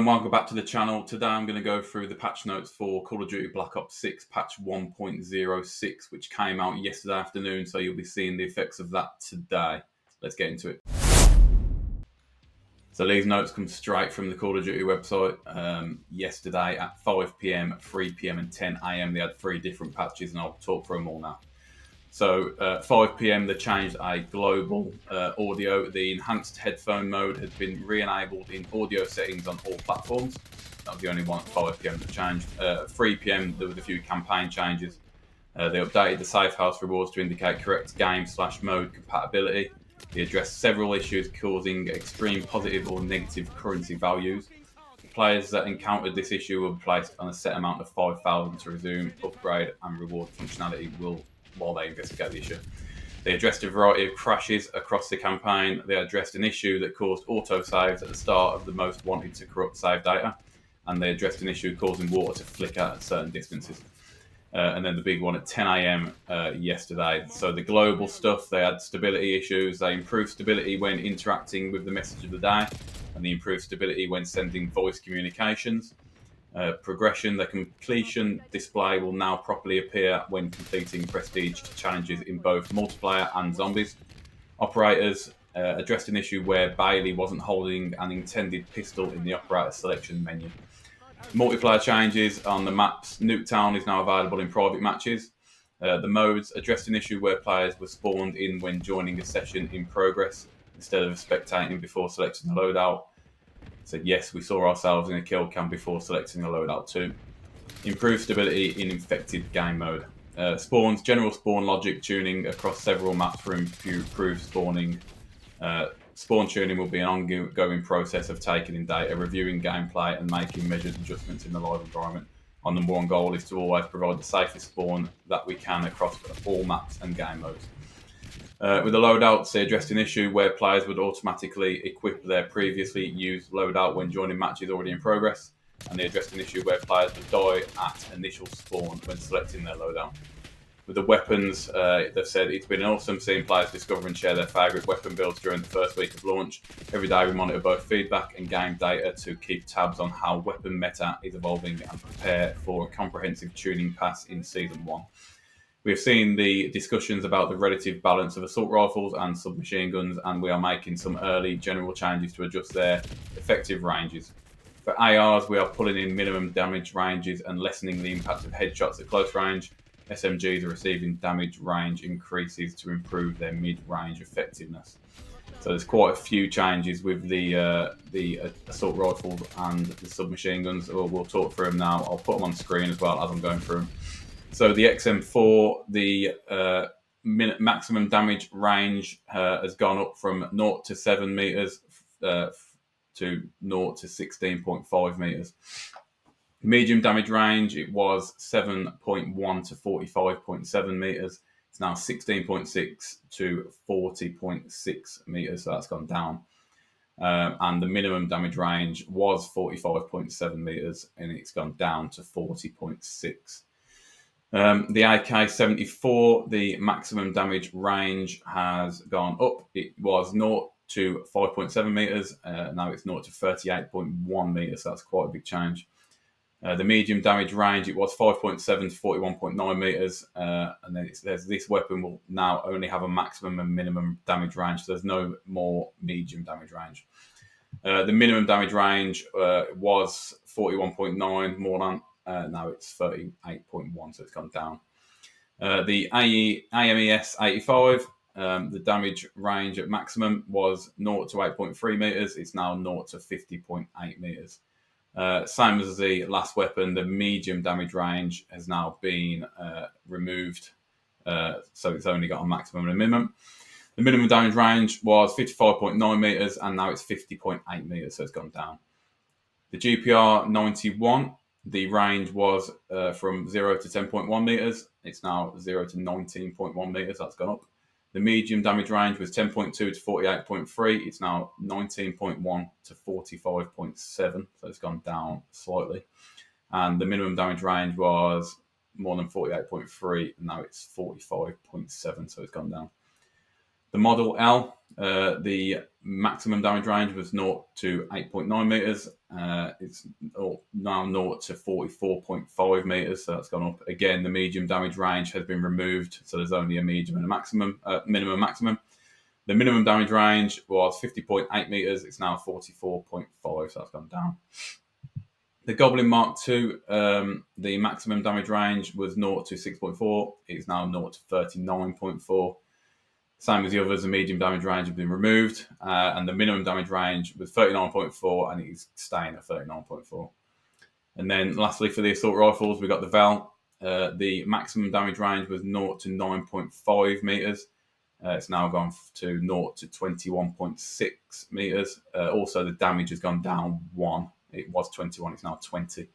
and welcome back to the channel. Today I'm going to go through the patch notes for Call of Duty Black Ops 6 patch 1.06, which came out yesterday afternoon, so you'll be seeing the effects of that today. Let's get into it. So these notes come straight from the Call of Duty website. Yesterday at 5 PM, 3 PM and 10 AM they had 3 different patches, and I'll talk through them all now. So 5 PM they changed a global audio. The enhanced headphone mode had been re-enabled in audio settings on all platforms. That was the only one at 5 PM that changed. 3 PM there was a few campaign changes. They updated the safe house rewards to indicate correct game/mode compatibility. They addressed several issues causing extreme positive or negative currency values. Players that encountered this issue were placed on a set amount of 5,000 to resume upgrade and reward functionality while they investigate the issue. They addressed a variety of crashes across the campaign. They addressed an issue that caused autosaves at the start of the most wanted to corrupt save data, and they addressed an issue causing water to flicker at certain distances. And then the big one at 10 AM yesterday. So the global stuff, they had stability issues. They improved stability when interacting with the message of the day, and they improved stability when sending voice communications. Progression, the completion display will now properly appear when completing prestige challenges in both multiplayer and zombies. Operators addressed an issue where Bailey wasn't holding an intended pistol in the operator selection menu. Multiplayer changes on the maps. Nuketown is now available in private matches. The modes addressed an issue where players were spawned in when joining a session in progress instead of spectating before selecting the loadout. Said yes, we saw ourselves in a kill cam before selecting a loadout too. Improved stability in infected game mode. Spawns, general spawn logic tuning across several maps for improved spawning. Spawn tuning will be an ongoing process of taking in data, reviewing gameplay and making measured adjustments in the live environment. Our number one goal is to always provide the safest spawn that we can across all maps and game modes. With the loadouts, they addressed an issue where players would automatically equip their previously used loadout when joining matches already in progress, and they addressed an issue where players would die at initial spawn when selecting their loadout. With the weapons, they've said it's been awesome seeing players discover and share their favourite weapon builds during the first week of launch. Every day we monitor both feedback and game data to keep tabs on how weapon meta is evolving and prepare for a comprehensive tuning pass in Season 1. We've seen the discussions about the relative balance of assault rifles and submachine guns, and we are making some early general changes to adjust their effective ranges. For ARs, we are pulling in minimum damage ranges and lessening the impact of headshots at close range. SMGs are receiving damage range increases to improve their mid-range effectiveness. So there's quite a few changes with the assault rifles and the submachine guns. We'll talk through them now. I'll put them on screen as well as I'm going through them. So the XM4, the maximum damage range has gone up from 0 to 7 meters to 0 to 16.5 meters. Medium damage range, it was 7.1 to 45.7 meters. It's now 16.6 to 40.6 meters, so that's gone down. And the minimum damage range was 45.7 meters, and it's gone down to 40.6. The AK-74, the maximum damage range has gone up. It was 0 to 5.7 meters. Now it's 0 to 38.1 meters, so that's quite a big change. The medium damage range, it was 5.7 to 41.9 meters, and then there's this weapon will now only have a maximum and minimum damage range, so there's no more medium damage range. The minimum damage range was 41.9 more than, now it's 38.1, so it's gone down. The AMES 85, the damage range at maximum was 0 to 8.3 meters, it's now 0 to 50.8 meters. Same as the last weapon, the medium damage range has now been removed, so it's only got a maximum and a minimum. The minimum damage range was 55.9 meters, and now it's 50.8 meters, so it's gone down. The GPR 91, the range was from 0 to 10.1 meters. It's now 0 to 19.1 meters. That's gone up. The medium damage range was 10.2 to 48.3. It's now 19.1 to 45.7. So it's gone down slightly. And the minimum damage range was more than 48.3. And now it's 45.7. So it's gone down. The Model L, the maximum damage range was 0 to 8.9 meters. It's now 0 to 44.5 meters, so that's gone up. Again, the medium damage range has been removed, so there's only a medium and a minimum maximum. The minimum damage range was 50.8 meters. It's now 44.5, so that's gone down. The Goblin Mark II, the maximum damage range was 0 to 6.4. It's now 0 to 39.4. Same as the others, the medium damage range has been removed, and the minimum damage range was 39.4, and it is staying at 39.4. And then lastly, for the assault rifles, we got the Val. The maximum damage range was 0 to 9.5 meters. It's now gone to 0 to 21.6 meters. Also, the damage has gone down 1. It was 21, it's now 20.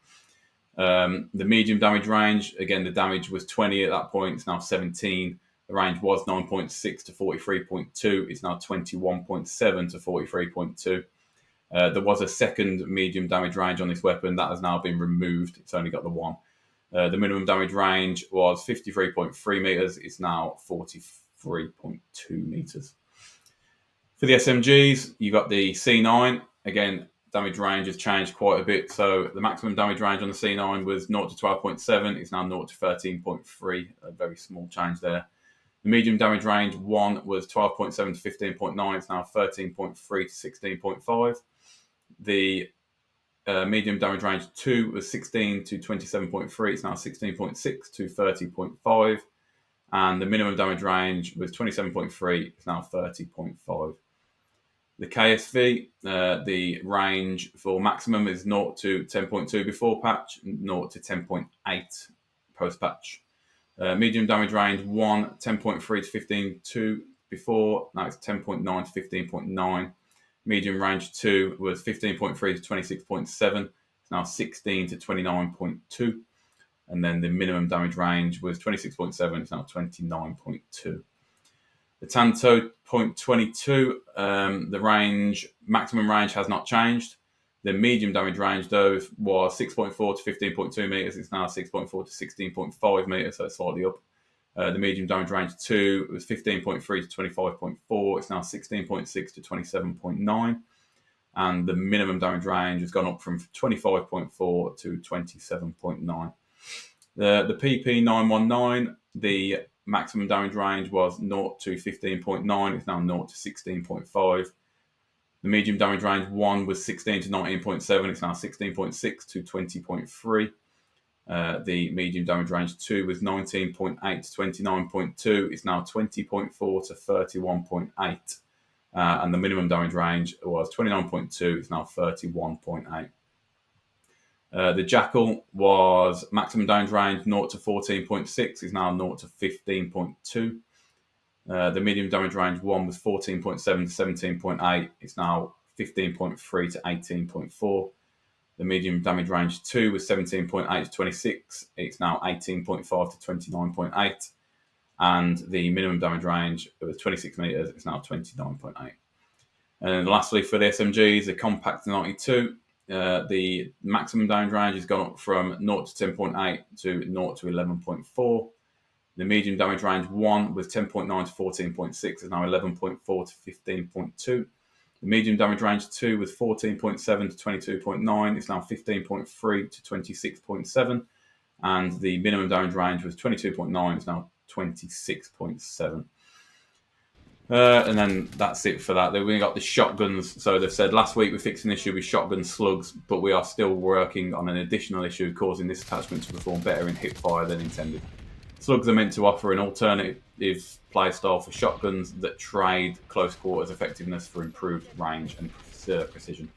The medium damage range, again, the damage was 20 at that point, it's now 17. The range was 9.6 to 43.2. It's now 21.7 to 43.2. There was a second medium damage range on this weapon that has now been removed. It's only got the one. The minimum damage range was 53.3 meters. It's now 43.2 meters. For the SMGs, you got the C9. Again, damage range has changed quite a bit. So the maximum damage range on the C9 was 0 to 12.7. It's now 0 to 13.3. A very small change there. The medium damage range 1 was 12.7 to 15.9. It's now 13.3 to 16.5. The medium damage range 2 was 16 to 27.3. It's now 16.6 to 30.5. And the minimum damage range was 27.3. It's now 30.5. The KSV, the range for maximum is 0 to 10.2 before patch, 0 to 10.8 post patch. Medium damage range 1, 10.3 to 15.2 before, now it's 10.9 to 15.9. Medium range 2 was 15.3 to 26.7, it's now 16 to 29.2. And then the minimum damage range was 26.7, it's now 29.2. The Tanto .22, the range, maximum range has not changed. The medium damage range, though, was 6.4 to 15.2 meters. It's now 6.4 to 16.5 meters, so it's slightly up. The medium damage range 2 was 15.3 to 25.4. It's now 16.6 to 27.9. And the minimum damage range has gone up from 25.4 to 27.9. The PP919, the maximum damage range was 0 to 15.9. It's now 0 to 16.5. The medium damage range 1 was 16 to 19.7. It's now 16.6 to 20.3. The medium damage range 2 was 19.8 to 29.2. It's now 20.4 to 31.8. And the minimum damage range was 29.2. It's now 31.8. The Jackal was maximum damage range 0 to 14.6. Is now 0 to 15.2. The medium damage range 1 was 14.7 to 17.8. It's now 15.3 to 18.4. The medium damage range 2 was 17.8 to 26. It's now 18.5 to 29.8. And the minimum damage range was 26 meters. It's now 29.8. And lastly, for the SMGs, the Compact 92, the maximum damage range has gone up from 0 to 10.8 to 0 to 11.4. The medium damage range 1 was 10.9 to 14.6, is now 11.4 to 15.2. The medium damage range 2 was 14.7 to 22.9, it's now 15.3 to 26.7. And the minimum damage range was 22.9, it's now 26.7. And then that's it for that. Then we got the shotguns. So they've said last week we fixed an issue with shotgun slugs, but we are still working on an additional issue causing this attachment to perform better in hip fire than intended. Slugs are meant to offer an alternative playstyle for shotguns that trade close quarters effectiveness for improved range and precision.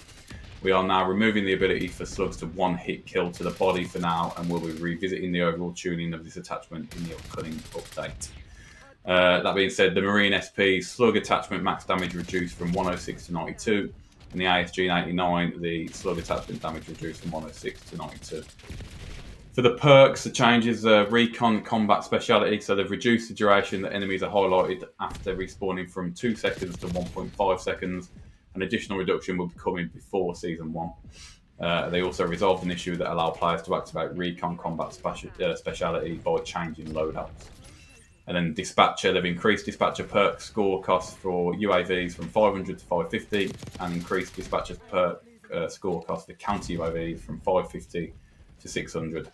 We are now removing the ability for slugs to one-hit kill to the body for now, and we'll be revisiting the overall tuning of this attachment in the upcoming update. That being said, the Marine SP slug attachment max damage reduced from 106 to 92, and the ASG 89, the slug attachment damage reduced from 106 to 92. For the perks, the changes recon combat speciality, so they've reduced the duration that enemies are highlighted after respawning from 2 seconds to 1.5 seconds. An additional reduction will be coming before Season 1. They also resolved an issue that allowed players to activate recon combat speciality by changing loadouts. And then Dispatcher, they've increased Dispatcher perk score cost for UAVs from 500 to 550, and increased Dispatcher's perk score cost for counter UAVs from 550 to 600.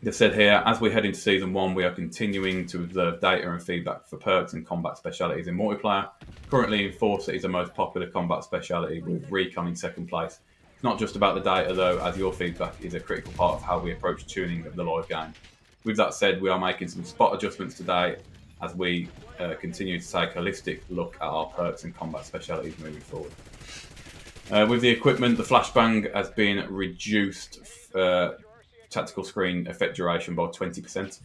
They've said here, as we head into Season 1, we are continuing to observe data and feedback for perks and combat specialities in multiplayer. Currently, Enforcer is the most popular combat speciality, with Recon in second place. It's not just about the data, though, as your feedback is a critical part of how we approach tuning of the live game. With that said, we are making some spot adjustments today as we continue to take a holistic look at our perks and combat specialities moving forward. With the equipment, the flashbang has been reduced tactical screen effect duration by 20%.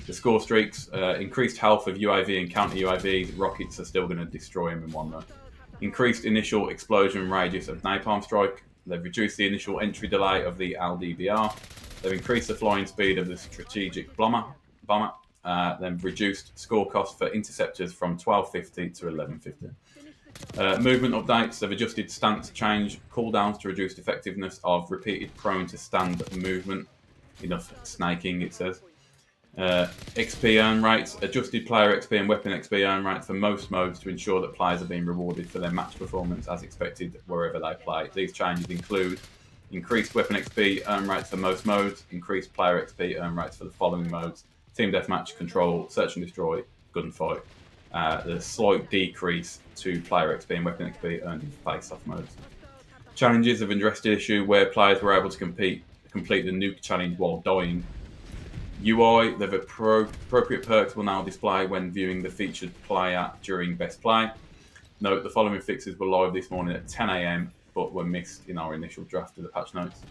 The score streaks, increased health of UAV and counter UAVs, rockets are still going to destroy them in one though. Increased initial explosion radius of napalm strike. They've reduced the initial entry delay of the LDBR. They've increased the flying speed of the strategic bomber. Then reduced score cost for interceptors from 1250 to 1150. Movement updates, they've adjusted stance change cooldowns to reduce effectiveness of repeated prone to stand movement. Enough snaking, it says. XP earn rates, adjusted player XP and weapon XP earn rates for most modes to ensure that players are being rewarded for their match performance as expected wherever they play. These changes include increased weapon XP earn rates for most modes, increased player XP earn rates for the following modes: Team Deathmatch, Control, Search and Destroy, Gunfight. There's a slight decrease to player XP and weapon XP earned in face-off modes. Challenges have addressed the issue where players were able to complete the nuke challenge while dying. UI, the appropriate perks will now display when viewing the featured player during best play. Note, the following fixes were live this morning at 10 AM, but were missed in our initial draft of the patch notes.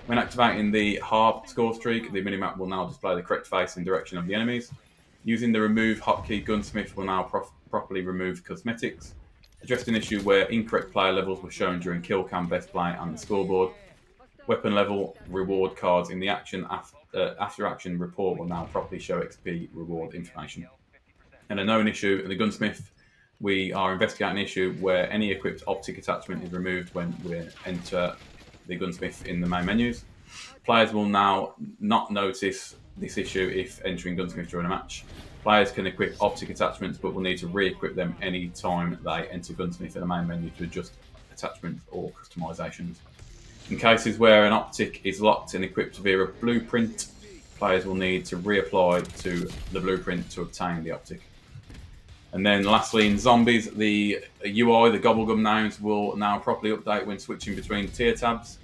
When activating the Harp score streak, the minimap will now display the correct face and direction of the enemies. Using the remove hotkey, Gunsmith will now properly remove cosmetics. Addressed an issue where incorrect player levels were shown during kill cam, best play and the scoreboard. Weapon level reward cards in the after action report will now properly show XP reward information. And a known issue in the Gunsmith, we are investigating an issue where any equipped optic attachment is removed when we enter the Gunsmith in the main menus. Players will now not notice this issue if entering Gunsmith during a match. Players can equip optic attachments but will need to re-equip them any time they enter Gunsmith in the main menu to adjust attachments or customizations. In cases where an optic is locked and equipped via a blueprint, players will need to reapply to the blueprint to obtain the optic. And then lastly, in Zombies, the UI, the Gobblegum names, will now properly update when switching between tier tabs.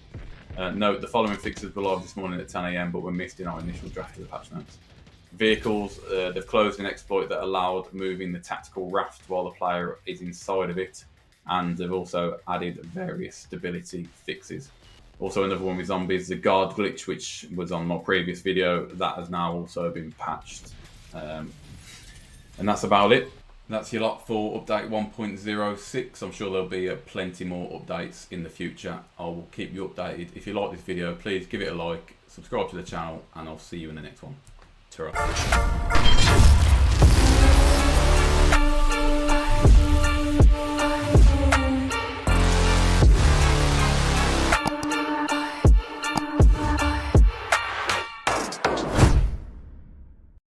Note, the following fixes were live this morning at 10 AM, but were missed in our initial draft of the patch notes. Vehicles, they've closed an exploit that allowed moving the tactical raft while the player is inside of it, and they've also added various stability fixes. Also, another one with Zombies, the guard glitch, which was on my previous video, that has now also been patched. And that's about it. That's your lot for update 1.06. I'm sure there'll be plenty more updates in the future. I will keep you updated. If you like this video, please give it a like, subscribe to the channel, and I'll see you in the next one. Ta-ra.